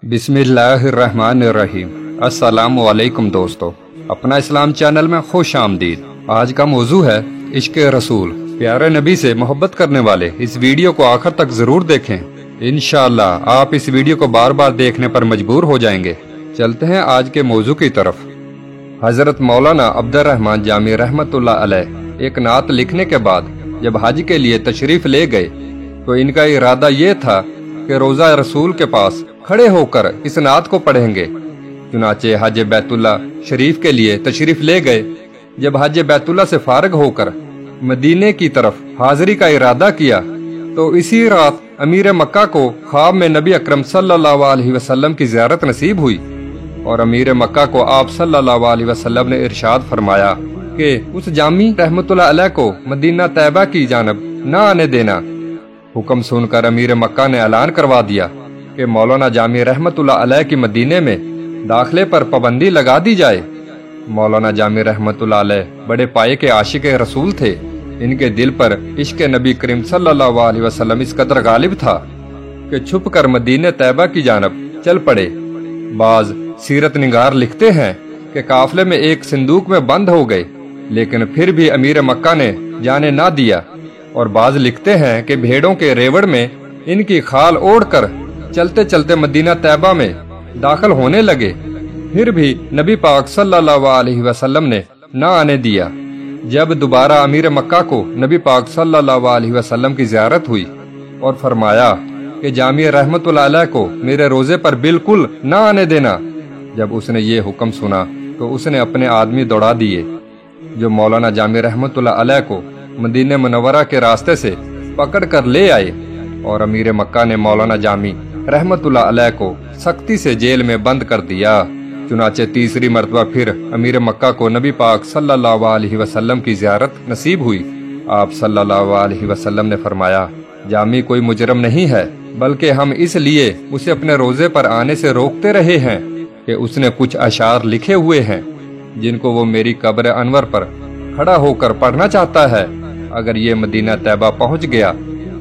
बिस्मिल्लाहिर्रहमानिर्रहीम। अस्सलामु अलैकुम दोस्तों, अपना इस्लाम चैनल में खुश आमदीद। आज का मौजू है इश्क रसूल। प्यारे नबी से मोहब्बत करने वाले इस वीडियो को आखिर तक जरूर देखें। इंशाअल्लाह आप इस वीडियो को बार बार देखने पर मजबूर हो जाएंगे। चलते हैं आज के मौजू की तरफ। हजरत मौलाना अब्दुर्रहमान जामी रहमतुल्लाह अलैह एक नात लिखने के बाद जब हज के लिए तशरीफ ले गए तो इनका इरादा ये था कि रोजा रसूल के पास खड़े होकर इस नात को पढ़ेंगे। चुनाचे हज बैतुल्ला शरीफ के लिए तशरीफ ले गए। जब हज बैतुल्ला से फारग होकर मदीने की तरफ हाजिरी का इरादा किया तो इसी रात अमीर मक्का को ख्वाब में नबी अकरम सल्लल्लाहु अलैहि वसल्लम की ज़ियारत नसीब हुई और अमीर मक्का को आप सल्लल्लाहु अलैहि वसल्लम ने इरशाद फरमाया कि उस जामी रहमतुल्लाह अलैह को मदीना तैयबा की जानब न आने देना। हुक्म सुनकर अमीर मक्का ने ऐलान करवा दिया कि मौलाना जामी रहमतुल्लाह अलैह की मदीने में दाखिले पर पाबंदी लगा दी जाए। मौलाना जामी रहमतुल्लाह अलैह बड़े पाए के आशिक रसूल थे। इनके दिल पर इश्क नबी करीम सल्लल्लाहु अलैहि वसल्लम इस कदर गालिब था कि छुप कर मदीने तैयबा की जानब चल पड़े। बाज सीरत निगार लिखते हैं कि काफले में एक संदूक में बंद हो गए, लेकिन फिर भी अमीर मक्का ने जाने ना दिया। और बाज लिखते हैं कि भेड़ों के रेवड़ में इनकी खाल ओढ़कर चलते चलते मदीना तैयबा में दाखिल होने लगे, फिर भी नबी पाक सल्लल्लाहु अलैहि वसल्लम ने न आने दिया। जब दोबारा अमीर मक्का को नबी पाक सल्लल्लाहु अलैहि वसल्लम की ज़ियारत हुई और फरमाया कि जामी रहमतुल्लाह अलैह को मेरे रोजे पर बिल्कुल न आने देना। जब उसने ये हुक्म सुना तो उसने अपने आदमी दौड़ा दिए जो मौलाना जामी रहमतुल्लाह अलैह को मदीने मुनव्वरा के रास्ते से पकड़ कर ले आए और अमीर मक्का ने मौलाना जामी रहमतुल्लाह अलैह को सख्ती से जेल में बंद कर दिया। चुनाचे तीसरी मर्तबा फिर अमीर मक्का को नबी पाक सल्लल्लाहु अलैहि वसल्लम की ज़ियारत नसीब हुई। आप सल्लल्लाहु अलैहि वसल्लम ने फरमाया, जामी कोई मुजरम नहीं है, बल्कि हम इसलिए उसे अपने रोजे पर आने से रोकते रहे हैं कि उसने कुछ अशार लिखे हुए हैं जिनको वो मेरी कब्र अनवर पर खड़ा होकर पढ़ना चाहता है। अगर ये मदीना तैयबा पहुंच गया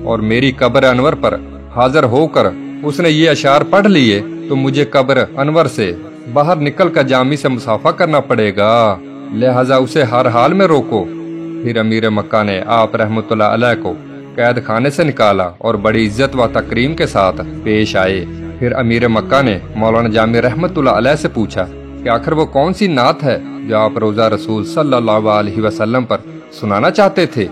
और मेरी कब्र अनवर पर हाजिर होकर उसने ये अशार पढ़ लिए तो मुझे कब्र अनवर से बाहर निकल कर जामी से मुसाफा करना पड़ेगा, लिहाजा उसे हर हाल में रोको। फिर अमीर मक्का ने आप रहमतुल्लाह अलैह को कैद खाने से निकाला और बड़ी इज्जत व तकरीम के साथ पेश आए। फिर अमीर मक्का ने मौलाना जामी रहमतुल्लाह अलैह से पूछा कि आखिर वो कौन सी नात है जो आप रोजा रसूल सल्लल्लाहु अलैहि वसल्लम पर सुनाना चाहते थे।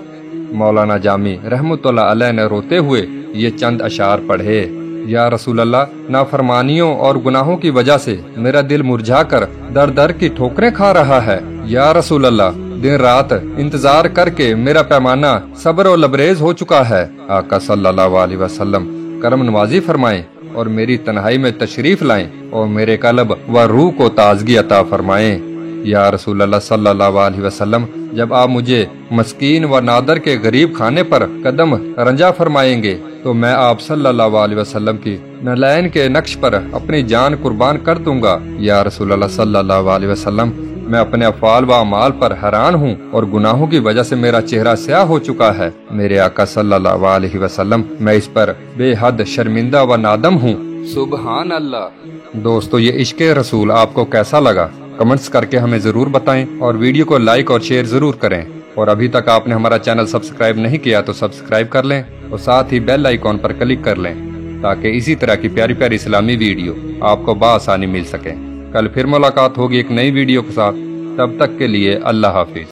मौलाना जामी रहमतुल्लाह अलैह ने रोते हुए ये चंद अशार पढ़े। या रसूल अल्लाह, नाफरमानियों और गुनाहों की वजह से मेरा दिल मुरझा कर दर दर की ठोकरें खा रहा है। या रसूल अल्लाह, दिन रात इंतजार करके मेरा पैमाना सब्र और लबरेज हो चुका है। आका सल्लल्लाहु अलैहि वसल्लम करम नवाजी फरमाएं और मेरी तन्हाई में तशरीफ लाएं और मेरे कल्ब व रूह को ताजगी अता फरमाएं। या रसूल अल्लाह सल्लल्लाहु अलैहि वसल्लम, जब आप मुझे मस्कीन व नादर के गरीब खाने पर कदम रंजा फरमाएंगे तो मैं आप सल्लल्लाहु अलैहि वसल्लम की नलैन के नक्श पर अपनी जान कुर्बान कर दूंगा। या रसूल अल्लाह सल्लल्लाहु अलैहि वसल्लम, मैं अपने अफ़ाल व अमाल पर हैरान हूँ और गुनाहों की वजह से मेरा चेहरा स्याह हो चुका है। मेरे आका सल्लल्लाहु अलैहि वसल्लम, मैं इस पर बेहद शर्मिंदा व नादम हूँ। सुबहान अल्लाह। दोस्तों, ये इश्क रसूल आपको कैसा लगा कमेंट्स करके हमें जरूर बताएं और वीडियो को लाइक और शेयर जरूर करें। और अभी तक आपने हमारा चैनल सब्सक्राइब नहीं किया तो सब्सक्राइब कर लें और साथ ही बेल आइकॉन पर क्लिक कर लें ताकि इसी तरह की प्यारी प्यारी इस्लामी वीडियो आपको बआसानी मिल सके। कल फिर मुलाकात होगी एक नई वीडियो के साथ। तब तक के लिए अल्लाह हाफिज।